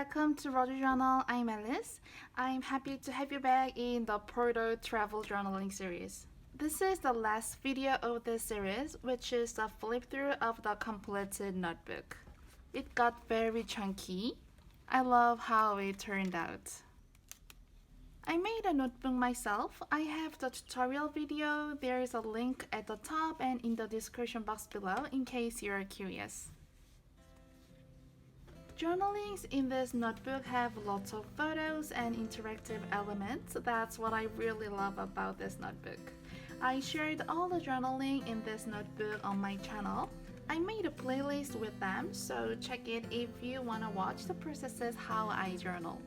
welcome to Roger Journal. I'm Alice. I'm happy to have you back in the Porto travel journaling series. This is the last video of this series, which is the flip through of the completed notebook. It got very chunky. I love how it turned out. I made a notebook myself. I have the tutorial video. There is a link at the top and in the description box below in case you're curious. Journalings in this notebook have lots of photos and interactive elements. That's what I really love about this notebook. I shared all the journaling in this notebook on my channel. I made a playlist with them, so check it if you want to watch the processes how I journaled.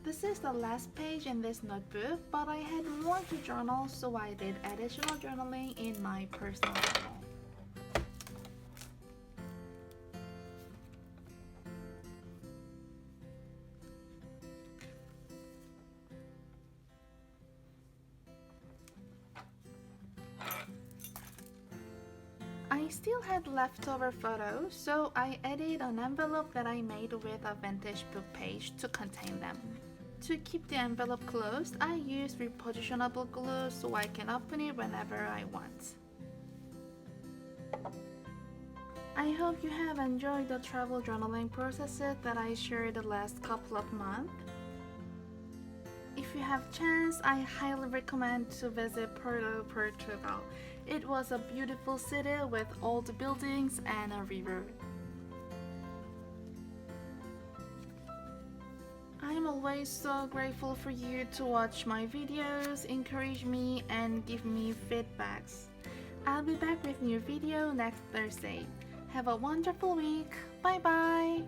This is the last page in this notebook, but I had more to journal, so I did additional journaling in my personal journal. I still had leftover photos, so I added an envelope that I made with a vintage book page to contain them. To keep the envelope closed, I use repositionable glue so I can open it whenever I want. I hope you have enjoyed the travel journaling processes that I shared the last couple of months. If you have chance, I highly recommend to visit Porto, Portugal. It was a beautiful city with old buildings and a river. I'm always so grateful for you to watch my videos, encourage me, and give me feedbacks. I'll be back with new video next Thursday. Have a wonderful week. Bye bye!